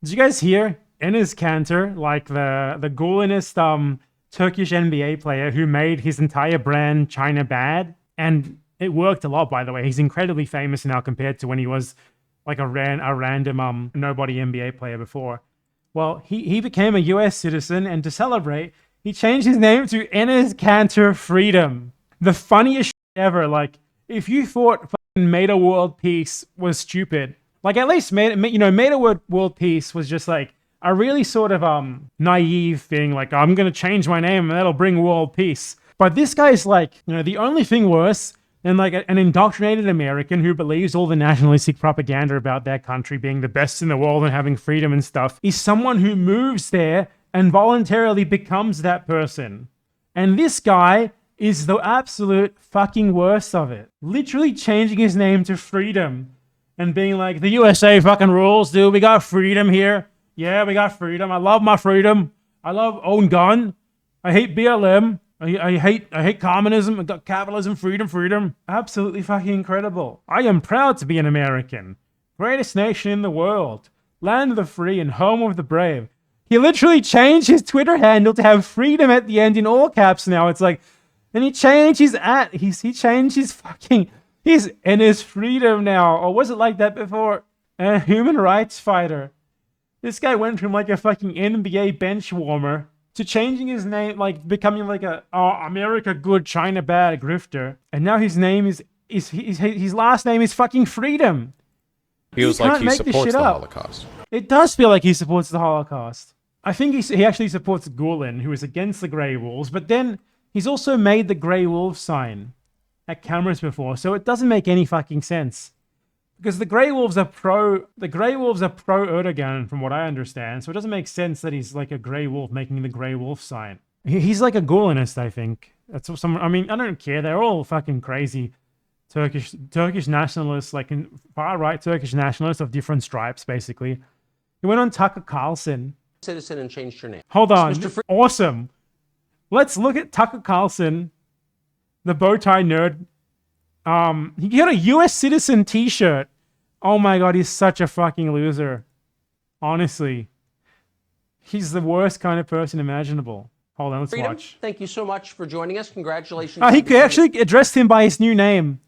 Did you guys hear ENES KANTER, like the ghoulingest Turkish NBA player who made his entire brand China bad? And it worked a lot, by the way. He's incredibly famous now compared to when he was like a random nobody NBA player before. Well, he became a US citizen, and to celebrate, he changed his name to ENES KANTER Freedom. The funniest shit ever. Like, if you thought fucking Made World Peace was stupid, like at least Made World Peace was just like a really sort of naive thing. Like, I'm gonna change my name and that'll bring world peace. But this guy's like, the only thing worse than like an indoctrinated American who believes all the nationalistic propaganda about their country being the best in the world and having freedom and stuff is someone who moves there and voluntarily becomes that person. And this guy is the absolute fucking worst of it. Literally changing his name to Freedom and being like, the USA fucking rules, dude. We got freedom here. Yeah, we got freedom. I love my freedom. I love own gun. I hate BLM. I hate communism. I got capitalism, freedom. Absolutely fucking incredible. I am proud to be an American. Greatest nation in the world. Land of the free and home of the brave. He literally changed his Twitter handle to have freedom at the end in all caps now. It's like, and he changed his he changed his fucking, he's in his freedom now. Or was it like that before? A human rights fighter. This guy went from like a fucking NBA bench warmer to changing his name, like becoming like a America good, China bad grifter. And now his name his last name is fucking Freedom. Feels like he supports the Holocaust. It does feel like he supports the Holocaust. I think he actually supports Gulen, who is against the Grey Wolves, but then he's also made the Grey Wolf sign at cameras before, so it doesn't make any fucking sense. Because the Grey Wolves are pro Erdogan, from what I understand, so it doesn't make sense that he's like a Grey Wolf making the Grey Wolf sign. He's like a Gulenist, I think. That's what I don't care. They're all fucking crazy Turkish nationalists, like far-right Turkish nationalists of different stripes, basically. He went on Tucker Carlson. Citizen and changed your name. Hold on. Awesome. Let's look at Tucker Carlson, the bow tie nerd. He got a US citizen t-shirt. Oh my god, he's such a fucking loser. Honestly. He's the worst kind of person imaginable. Hold on, let's watch. Thank you so much for joining us. Congratulations. He actually addressed him by his new name.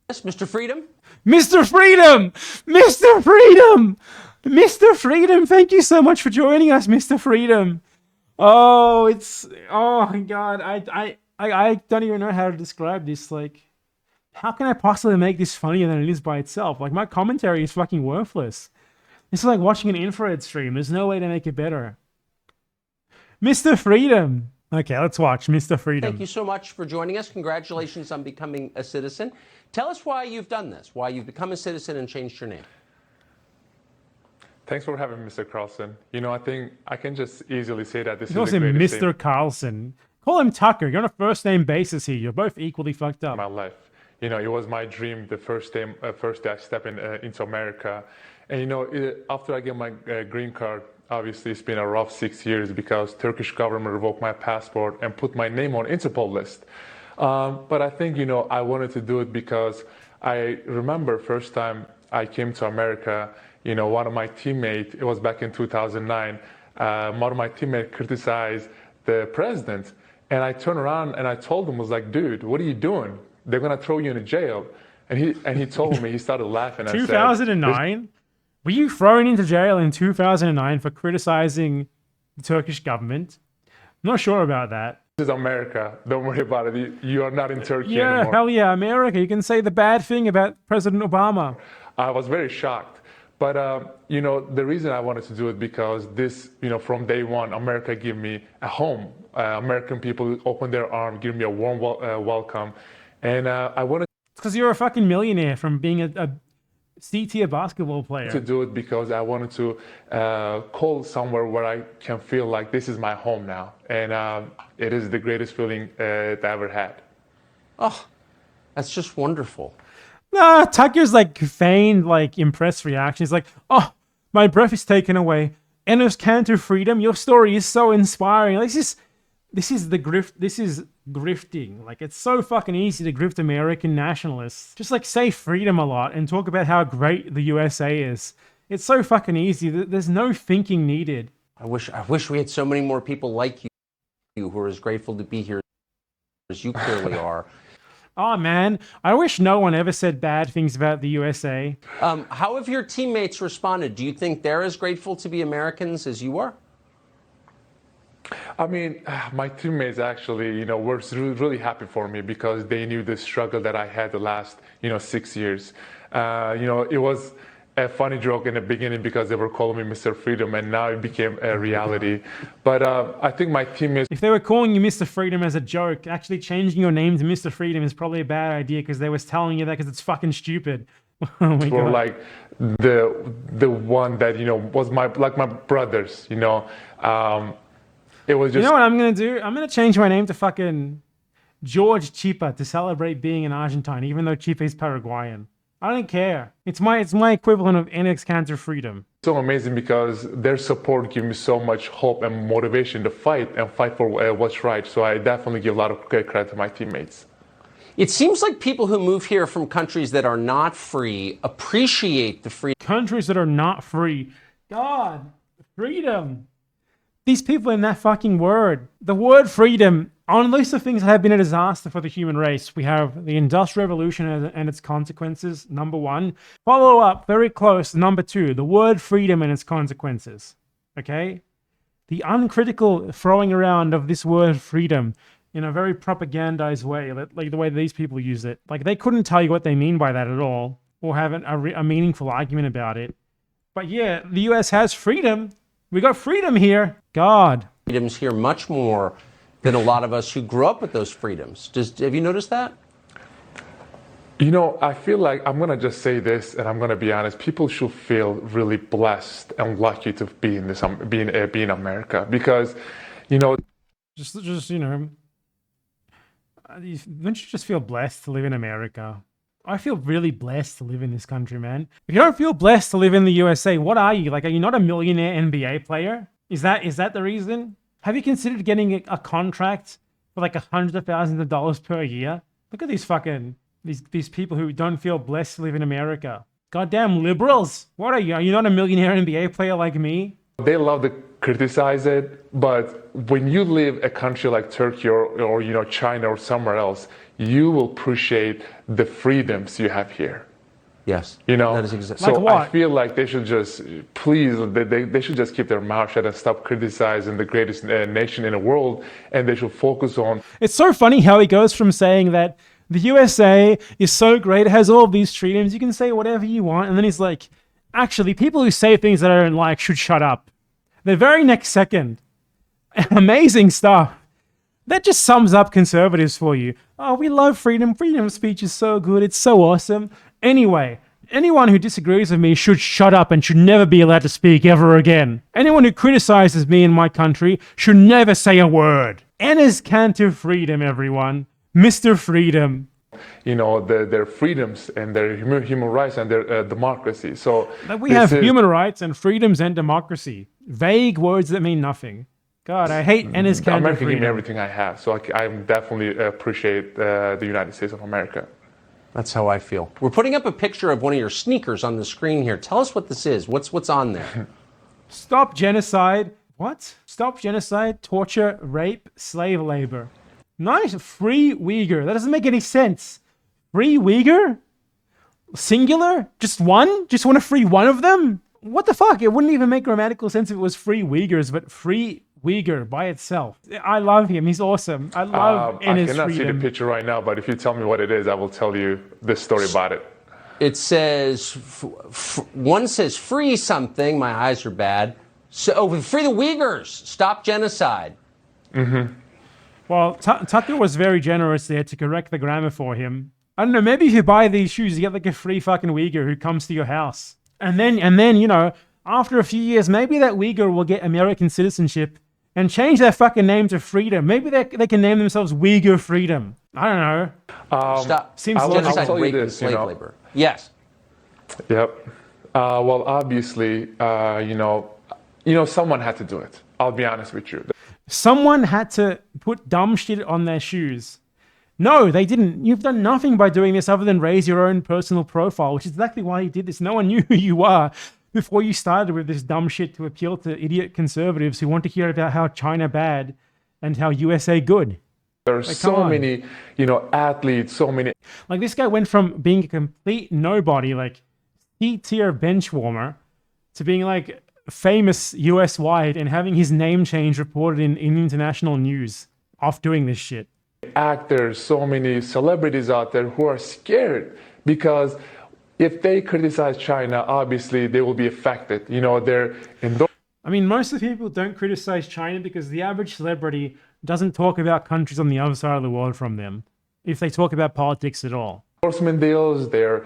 Yes, Mr. Freedom. Mr. Freedom! Mr. Freedom! Mr. Freedom, thank you so much for joining us, Mr. Freedom. Oh my god, I don't even know how to describe this. Like, how can I possibly make this funnier than it is by itself? Like, my commentary is fucking worthless. It's like watching an infrared stream. There's no way to make it better. Mr. Freedom. Okay, let's watch Mr. Freedom. Thank you so much for joining us. Congratulations on becoming a citizen. Tell us why you've done this, why you've become a citizen and changed your name. Thanks for having me, Mr. Carlson. I think I can just easily say that this is the greatest Mr. Carlson. Call him Tucker. You're on a first-name basis here. You're both equally fucked up. My life. It was my dream the first day I stepped into America. And, after I get my green card, obviously it's been a rough 6 years because Turkish government revoked my passport and put my name on Interpol list. But I think, I wanted to do it because I remember first time I came to America, one of my teammates, it was back in 2009, one of my teammates criticized the president. And I turned around and I told him, was like, dude, what are you doing? They're going to throw you in jail. And he told me, he started laughing. 2009? Were you thrown into jail in 2009 for criticizing the Turkish government? I'm not sure about that. This is America. Don't worry about it. You are not in Turkey anymore. Yeah, hell yeah, America. You can say the bad thing about President Obama. I was very shocked. But, the reason I wanted to do it because this, from day one, America gave me a home. American people opened their arms, give me a warm welcome. And I wanted because you're a fucking millionaire from being a C-tier basketball player. To do it because I wanted to call somewhere where I can feel like this is my home now. And it is the greatest feeling that I ever had. Oh, that's just wonderful. Tucker's like feigned, like impressed reaction. He's like, oh, my breath is taken away. ENES KANTER Freedom, your story is so inspiring. Like, this is grifting. Like, it's so fucking easy to grift American nationalists. Just like say freedom a lot and talk about how great the USA is. It's so fucking easy. There's no thinking needed. I wish we had so many more people like you who are as grateful to be here as you clearly are. Oh, man. I wish no one ever said bad things about the USA. How have your teammates responded? Do you think they're as grateful to be Americans as you are? I mean, my teammates actually, were really happy for me because they knew the struggle that I had the last, 6 years. It was a funny joke in the beginning because they were calling me Mr. Freedom, and now it became a reality. But I think my teammates... If they were calling you Mr. Freedom as a joke, actually changing your name to Mr. Freedom is probably a bad idea because they was telling you that because it's fucking stupid. Oh my God. Like the one that, was my brothers, It was just... You know what I'm going to do? I'm going to change my name to fucking George Chipa to celebrate being an Argentine, even though Chipa is Paraguayan. I don't care. It's my equivalent of ENES KANTER freedom. So amazing because their support gives me so much hope and motivation to fight for what's right. So I definitely give a lot of credit to my teammates. It seems like people who move here from countries that are not free appreciate the freedom. Countries that are not free. God, freedom. These people in that fucking word. The word freedom. On the list of things that have been a disaster for the human race, we have the Industrial Revolution and its consequences, number 1. Follow up, very close, number 2, the word freedom and its consequences. Okay? The uncritical throwing around of this word freedom in a very propagandized way, like the way these people use it. Like, they couldn't tell you what they mean by that at all, or have a meaningful argument about it. But yeah, the US has freedom. We got freedom here. God. Freedoms here much more than a lot of us who grew up with those freedoms. Have you noticed that? I feel like I'm going to just say this, and I'm going to be honest. People should feel really blessed and lucky to be in this, be in America, because, don't you just feel blessed to live in America? I feel really blessed to live in this country, man. If you don't feel blessed to live in the USA, what are you? Like, are you not a millionaire NBA player? Is that the reason? Have you considered getting a contract for like $100,000 per year? Look at these fucking, these people who don't feel blessed to live in America. Goddamn liberals. What are you? Are you not a millionaire NBA player like me? They love to criticize it, but when you live a country like Turkey or China or somewhere else, you will appreciate the freedoms you have here. Yes, that is exactly. So like what? I feel like they should just, they should just keep their mouth shut and stop criticizing the greatest nation in the world, and they should focus on... It's so funny how he goes from saying that the USA is so great, it has all these freedoms, you can say whatever you want, and then he's like, actually, people who say things that I don't like should shut up. The very next second, amazing stuff. That just sums up conservatives for you. Oh, we love freedom. Freedom of speech is so good. It's so awesome. Anyway, anyone who disagrees with me should shut up and should never be allowed to speak ever again. Anyone who criticizes me in my country should never say a word. ENES KANTER freedom, everyone. Mr. Freedom. Their freedoms and their human rights and their democracy. So we have human rights and freedoms and democracy. Vague words that mean nothing. God, I hate ENES KANTER America freedom. gave me everything I have, so I definitely appreciate the United States of America. That's how I feel. We're putting up a picture of one of your sneakers on the screen here. Tell us what this is. What's on there? Stop genocide. What? Stop genocide, torture, rape, slave labor. Nice. Free Uyghur. That doesn't make any sense. Free Uyghur? Singular? Just one? Just want to free one of them? What the fuck? It wouldn't even make grammatical sense if it was free Uyghurs, but free Uyghur by itself. I love him. He's awesome. I love ENES I cannot freedom. see the picture right now, but if you tell me what it is, I will tell you this story about it. It says, one says free something. My eyes are bad. So, free the Uyghurs. Stop genocide. Mm-hmm. Well, Tucker was very generous there to correct the grammar for him. I don't know, maybe if you buy these shoes, you get like a free fucking Uyghur who comes to your house. And then, after a few years, maybe that Uyghur will get American citizenship and change their fucking name to Freedom. Maybe they can name themselves Uyghur Freedom. I don't know. Stop. Seems genocide, I'll rape, and this, slave labor. Yes. Yep. Well, obviously, someone had to do it. I'll be honest with you. Someone had to put dumb shit on their shoes. No, they didn't. You've done nothing by doing this other than raise your own personal profile, which is exactly why you did this. No one knew who you are. before you started with this dumb shit to appeal to idiot conservatives who want to hear about how China bad and how USA good. There are so many, athletes, so many. Like, this guy went from being a complete nobody, like C-tier bench warmer, to being like famous US-wide and having his name change reported in international news off doing this shit. Actors, so many celebrities out there who are scared because if they criticize China, obviously they will be affected. I mean, most of the people don't criticize China because the average celebrity doesn't talk about countries on the other side of the world from them, if they talk about politics at all. Endorsement deals, their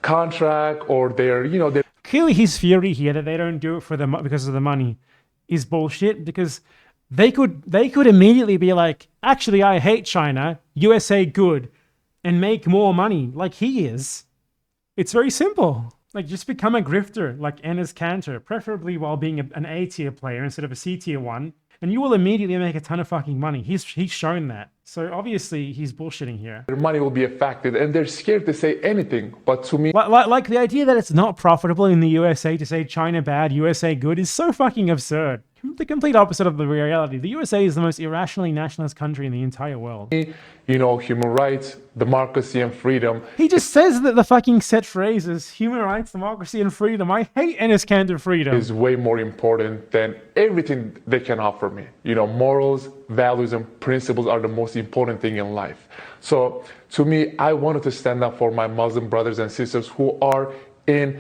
contract, or their. Clearly, his theory here that they don't do it because of the money is bullshit. Because they could immediately be like, actually, I hate China, USA good, and make more money like he is. It's very simple. Like, just become a grifter like ENES KANTER, preferably while being an A-tier player instead of a C-tier one, and you will immediately make a ton of fucking money. He's shown that. So obviously he's bullshitting here. Their money will be affected, and they're scared to say anything. But to me, like the idea that it's not profitable in the USA to say China bad, USA good is so fucking absurd. The complete opposite of the reality. The USA is the most irrationally nationalist country in the entire world. Human rights, democracy, and freedom. He just says that the fucking set phrases, human rights, democracy, and freedom. I hate ENES KANTER freedom. Is way more important than everything they can offer me. Morals, values, and principles are the most important thing in life. So to me, I wanted to stand up for my Muslim brothers and sisters who are in,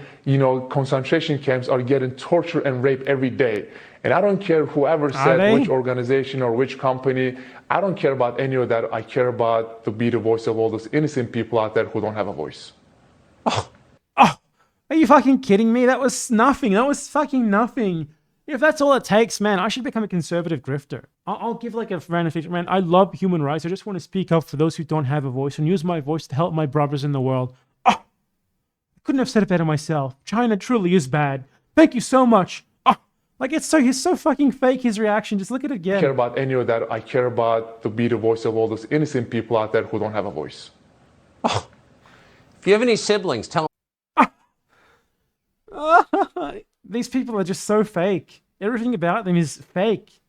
concentration camps, are getting tortured and raped every day. And I don't care whoever said which organization or which company. I don't care about any of that. I care about to be the voice of all those innocent people out there who don't have a voice. Oh, are you fucking kidding me? That was nothing. That was fucking nothing. If that's all it takes, man, I should become a conservative grifter. I'll give like a random feature. Man, I love human rights. I just want to speak up for those who don't have a voice and use my voice to help my brothers in the world. I couldn't have said it better myself. China truly is bad. Thank you so much. Like, he's so fucking fake, his reaction. Just look at it again. I don't care about any of that. I care about to be the voice of all those innocent people out there who don't have a voice. If you have any siblings, tell them. These people are just so fake. Everything about them is fake.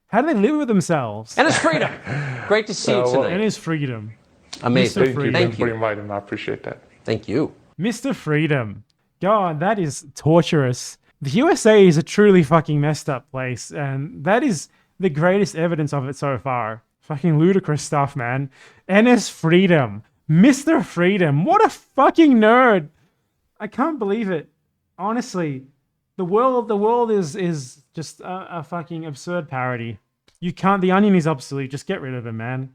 How do they live with themselves? And it's freedom. Great to see you tonight. And it's freedom. Amazing. Thank you for inviting me. I appreciate that. Thank you. Mr. Freedom. God, that is torturous. The USA is a truly fucking messed up place, and that is the greatest evidence of it so far. Fucking ludicrous stuff, man. ENES Freedom. Mr. Freedom. What a fucking nerd. I can't believe it. Honestly, the world is just a fucking absurd parody. The Onion is obsolete. Just get rid of it, man.